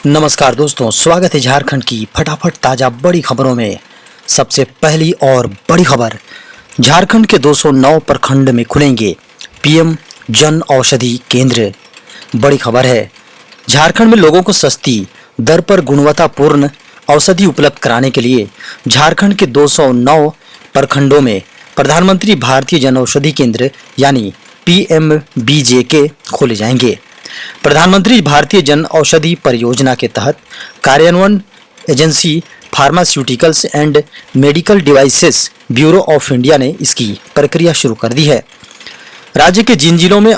नमस्कार दोस्तों, स्वागत है झारखंड की फटाफट ताजा बड़ी खबरों में। सबसे पहली और बड़ी खबर, झारखंड के 209 प्रखंड में खुलेंगे पीएम जन औषधि केंद्र। बड़ी खबर है, झारखंड में लोगों को सस्ती दर पर गुणवत्तापूर्ण औषधि उपलब्ध कराने के लिए झारखंड के 209 प्रखंडों में प्रधानमंत्री भारतीय जन औषधि केंद्र यानी PMBJK खोले जाएंगे। प्रधानमंत्री भारतीय जन औषधि परियोजना के तहत कार्यान्वयन agency pharmaceuticals and medical devices bureau of India ने इसकी प्रक्रिया शुरू कर दी है। राज्य के जिन जिलों में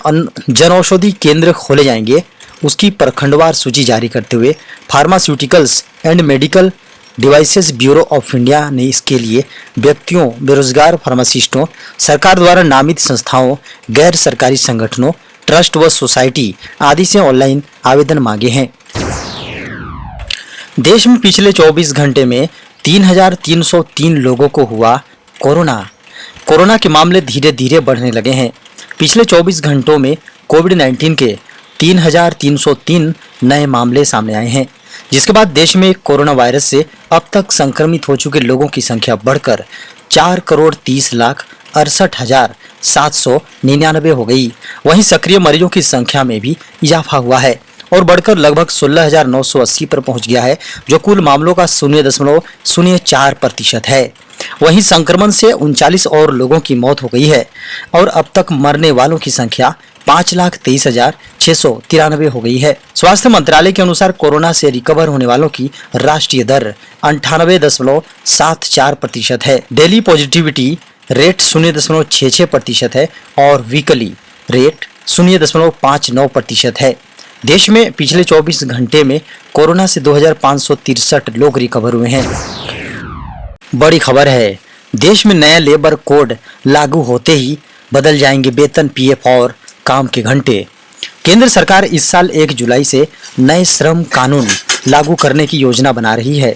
जन औषधि केंद्र खोले जाएंगे उसकी प्रखंडवार सूची जारी करते हुए pharmaceuticals and medical devices bureau of India ने इसके लिए व्यक्तियों, बेरोजगार फार्मासिस्टों, सरकार द्वारा नामित संस्थाओं, गैर सरकारी संगठनों, ट्रस्ट व सोसाइटी आदि से ऑनलाइन आवेदन मांगे हैं। देश में पिछले 24 घंटे में 3,303 लोगों को हुआ कोरोना के मामले धीरे धीरे बढ़ने लगे हैं। पिछले 24 घंटों में कोविड-19 के 3,303 नए मामले सामने आए हैं, जिसके बाद देश में कोरोना वायरस से अब तक संक्रमित हो चुके लोगों की संख्या बढ़कर 4,30,68,799 हो गई। वहीं सक्रिय मरीजों की संख्या में भी इजाफा हुआ है और बढ़कर लगभग 16,980 पर पहुंच गया है, जो कुल मामलों का 0.04% है। वहीं संक्रमण से 39 और लोगों की मौत हो गई है और अब तक मरने वालों की संख्या 5,23,693 हो गई है। स्वास्थ्य मंत्रालय के अनुसार कोरोना से रिकवर होने वालों की राष्ट्रीय दर 98.74% है। डेली पॉजिटिविटी रेट 0.66% है और वीकली रेट 0.59% है। देश में पिछले 24 घंटे में कोरोना से 2,563 लोग रिकवर हुए हैं। बड़ी खबर है, देश में नया लेबर कोड लागू होते ही बदल जाएंगे वेतन, पीएफ और काम के घंटे। केंद्र सरकार इस साल 1 जुलाई से नए श्रम कानून लागू करने की योजना बना रही है।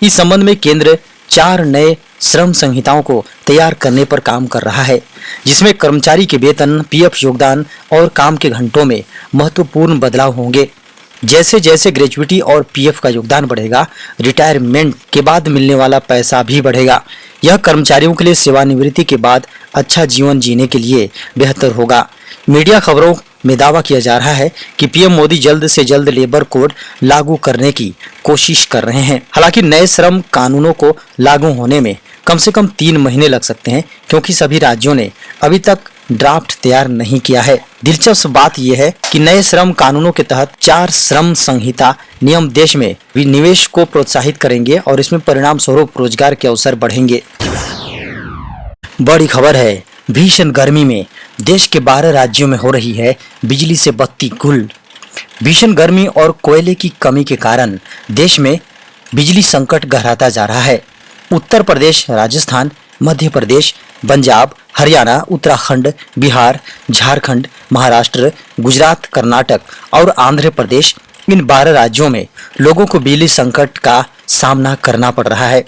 इस संबंध में केंद्र 4 नए श्रम संहिताओं को तैयार करने पर काम कर रहा है, जिसमें कर्मचारी के वेतन, पीएफ योगदान और काम के घंटों में महत्वपूर्ण बदलाव होंगे। जैसे जैसे ग्रेजुइटी और पीएफ का योगदान बढ़ेगा, रिटायरमेंट के बाद मिलने वाला पैसा भी बढ़ेगा। यह कर्मचारियों के लिए सेवानिवृत्ति के बाद अच्छा जीवन जीने के लिए बेहतर होगा। मीडिया खबरों में दावा किया जा रहा है कि पीएम मोदी जल्द से जल्द लेबर कोड लागू करने की कोशिश कर रहे हैं। हालांकि नए श्रम कानूनों को लागू होने में कम से कम 3 महीने लग सकते हैं, क्योंकि सभी राज्यों ने अभी तक ड्राफ्ट तैयार नहीं किया है। दिलचस्प बात यह है कि नए श्रम कानूनों के तहत 4 श्रम संहिता नियम देश में निवेश को प्रोत्साहित करेंगे और इसमें परिणाम स्वरूप रोजगार के अवसर बढ़ेंगे। बड़ी खबर है, भीषण गर्मी में देश के 12 राज्यों में हो रही है बिजली से बत्ती गुल। भीषण गर्मी और कोयले की कमी के कारण देश में बिजली संकट गहराता जा रहा है। उत्तर प्रदेश, राजस्थान, मध्य प्रदेश, पंजाब, हरियाणा, उत्तराखंड, बिहार, झारखंड, महाराष्ट्र, गुजरात, कर्नाटक और आंध्र प्रदेश, इन 12 राज्यों में लोगों को बिजली संकट का सामना करना पड़ रहा है।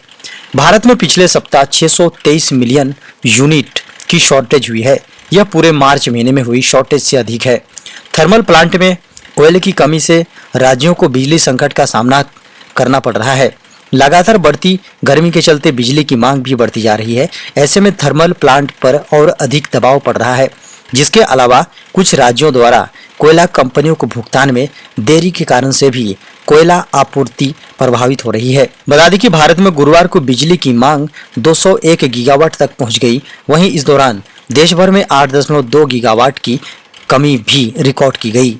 भारत में पिछले सप्ताह 623 मिलियन यूनिट की शॉर्टेज हुई है। यह पूरे मार्च महीने में हुई शॉर्टेज से अधिक है। थर्मल प्लांट में कोयले की कमी से राज्यों को बिजली संकट का सामना करना पड़ रहा है। लगातार बढ़ती गर्मी के चलते बिजली की मांग भी बढ़ती जा रही है। ऐसे में थर्मल प्लांट पर और अधिक दबाव पड़ रहा है, जिसके अलावा कुछ राज्यों द्वारा कोयला कंपनियों को भुगतान में देरी के कारण से भी कोयला आपूर्ति प्रभावित हो रही है। बता दें कि भारत में गुरुवार को बिजली की मांग 201 गीगावाट तक पहुंच गई। वहीं इस दौरान देश भर में 8.2 गीगावाट की कमी भी रिकॉर्ड की गई।